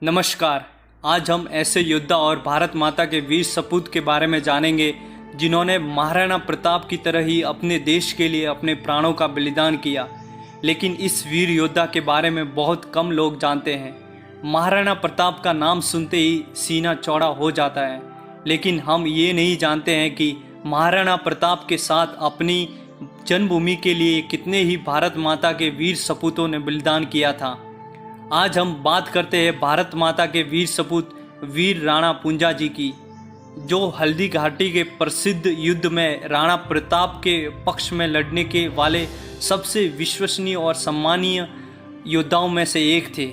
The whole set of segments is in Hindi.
नमस्कार। आज हम ऐसे योद्धा और भारत माता के वीर सपूत के बारे में जानेंगे जिन्होंने महाराणा प्रताप की तरह ही अपने देश के लिए अपने प्राणों का बलिदान किया। लेकिन इस वीर योद्धा के बारे में बहुत कम लोग जानते हैं। महाराणा प्रताप का नाम सुनते ही सीना चौड़ा हो जाता है, लेकिन हम ये नहीं जानते हैं कि महाराणा प्रताप के साथ अपनी जन्मभूमि के लिए कितने ही भारत माता के वीर सपूतों ने बलिदान किया था। आज हम बात करते हैं भारत माता के वीर सपूत वीर राणा पुंजा जी की, जो हल्दी घाटी के प्रसिद्ध युद्ध में राणा प्रताप के पक्ष में लड़ने के वाले सबसे विश्वसनीय और सम्मानीय योद्धाओं में से एक थे।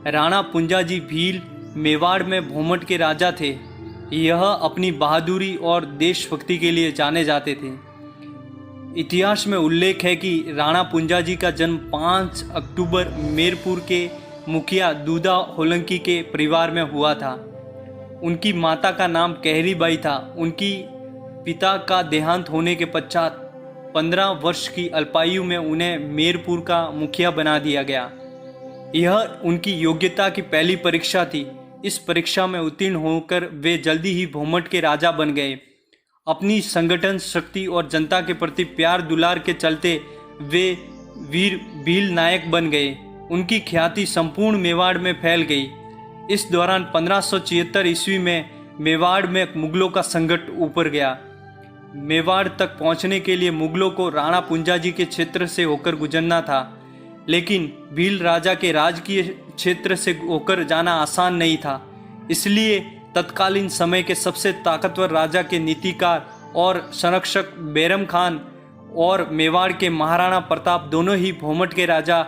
राणा पुंजा जी भील मेवाड़ में भोमट के राजा थे। यह अपनी बहादुरी और देशभक्ति के लिए जाने जाते थे। इतिहास में उल्लेख है कि राणा पुंजा जी का जन्म 5 अक्टूबर मेरपुर के मुखिया दूधा होलंकी के परिवार में हुआ था। उनकी माता का नाम कहरीबाई था। उनकी पिता का देहांत होने के पश्चात 15 वर्ष की अल्पायु में उन्हें मेरपुर का मुखिया बना दिया गया। यह उनकी योग्यता की पहली परीक्षा थी। इस परीक्षा में उत्तीर्ण होकर वे जल्दी ही भोमट के राजा बन गए। अपनी संगठन शक्ति और जनता के प्रति प्यार दुलार के चलते वे वीर भील नायक बन गए। उनकी ख्याति संपूर्ण मेवाड़ में फैल गई। इस दौरान 1576 ईस्वी में मेवाड़ में मुगलों का संकट ऊपर गया। मेवाड़ तक पहुंचने के लिए मुगलों को राणा पुंजा जी के क्षेत्र से होकर गुजरना था, लेकिन भील राजा के राजकीय क्षेत्र से होकर जाना आसान नहीं था। इसलिए तत्कालीन समय के सबसे ताकतवर राजा के नीतिकार और संरक्षक बैरम खान और मेवाड़ के महाराणा प्रताप दोनों ही भोमट के राजा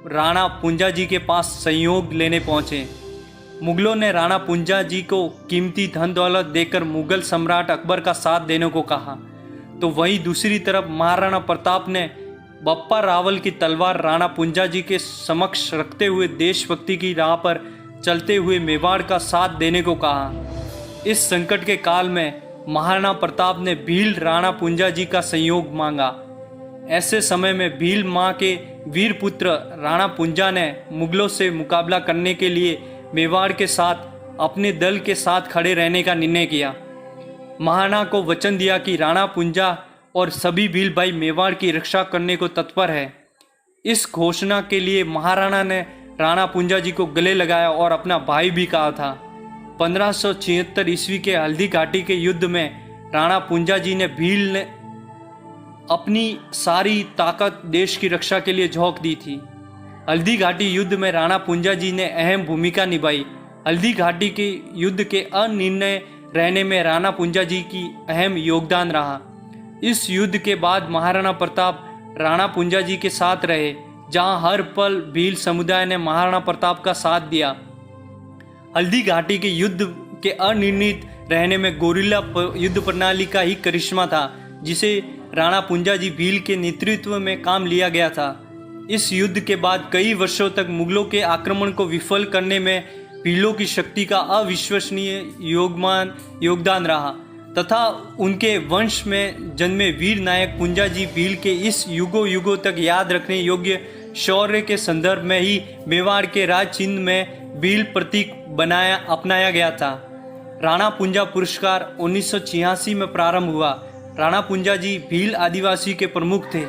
राणा पुंजा जी के पास सहयोग लेने पहुंचे। मुगलों ने राणा पुंजा जी को कीमती धन दौलत देकर मुगल सम्राट अकबर का साथ देने को कहा, तो वहीं दूसरी तरफ महाराणा प्रताप ने बप्पा रावल की तलवार राणा पुंजा जी के समक्ष रखते हुए देशभक्ति की राह पर चलते हुए मेवाड़ का साथ देने को कहा। इस संकट के काल में महाराणा प्रताप ने भील राणा पुंजा जी का सहयोग मांगा। ऐसे समय में भील मां के वीर पुत्र राणा पुंजा ने मुगलों से मुकाबला करने के लिए मेवाड़ के साथ अपने दल के साथ खड़े रहने का निर्णय किया। महाराणा को वचन दिया कि राणा पुंजा और सभी भील भाई मेवाड़ की रक्षा करने को तत्पर है। इस घोषणा के लिए महाराणा ने राणा पुंजा जी को गले लगाया और अपना भाई भी कहा था। 1576 ईस्वी के हल्दी घाटी के युद्ध में राणा पुंजा जी ने भील ने अपनी सारी ताकत देश की रक्षा के लिए झोंक दी थी। हल्दी घाटी युद्ध में राणा पुंजा जी ने अहम भूमिका निभाई। हल्दी घाटी के युद्ध के अनिर्णय रहने में राणा पुंजा जी की अहम योगदान रहा। इस युद्ध के बाद महाराणा प्रताप राणा पुंजा जी के साथ रहे, जहां हर पल भील समुदाय ने महाराणा प्रताप का साथ दिया। हल्दी घाटी के युद्ध के अनिर्णित रहने में गोरिल्ला युद्ध प्रणाली का ही करिश्मा था, जिसे राणा पुंजा जी भील के नेतृत्व में काम लिया गया था। इस युद्ध के बाद कई वर्षों तक मुगलों के आक्रमण को विफल करने में भीलों की शक्ति का अविश्वसनीय योगदान रहा तथा उनके वंश में जन्मे वीर नायक पुंजा जी भील के इस युगों युगों तक याद रखने योग्य शौर्य के संदर्भ में ही मेवाड़ के राज चिन्ह में भील प्रतीक अपनाया गया था। राणा पुंजा पुरस्कार 1986 में प्रारंभ हुआ। राणा पुंजा जी भील आदिवासी के प्रमुख थे।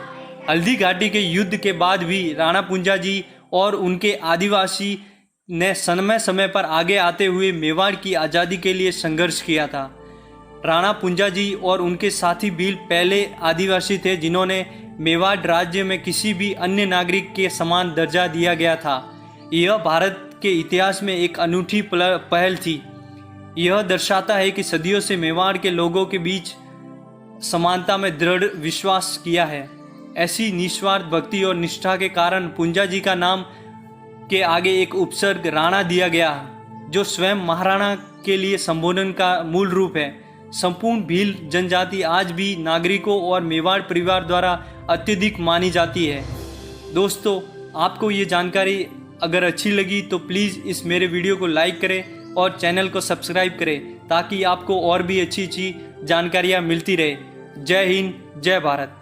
हल्दी घाटी के युद्ध के बाद भी राणा पुंजा जी और उनके आदिवासी ने समय समय पर आगे आते हुए मेवाड़ की आज़ादी के लिए संघर्ष किया था। राणा पुंजा जी और उनके साथी भील पहले आदिवासी थे जिन्होंने मेवाड़ राज्य में किसी भी अन्य नागरिक के समान दर्जा दिया गया था। यह भारत के इतिहास में एक अनूठी पहल थी। यह दर्शाता है कि सदियों से मेवाड़ के लोगों के बीच समानता में दृढ़ विश्वास किया है। ऐसी निस्वार्थ भक्ति और निष्ठा के कारण पुंजा जी का नाम के आगे एक उपसर्ग राणा दिया गया, जो स्वयं महाराणा के लिए संबोधन का मूल रूप है। संपूर्ण भील जनजाति आज भी नागरिकों और मेवाड़ परिवार द्वारा अत्यधिक मानी जाती है। दोस्तों, आपको ये जानकारी अगर अच्छी लगी तो प्लीज़ इस मेरे वीडियो को लाइक करें और चैनल को सब्सक्राइब करें, ताकि आपको और भी अच्छी अच्छी जानकारियाँ मिलती रहे। जय हिंद, जय भारत।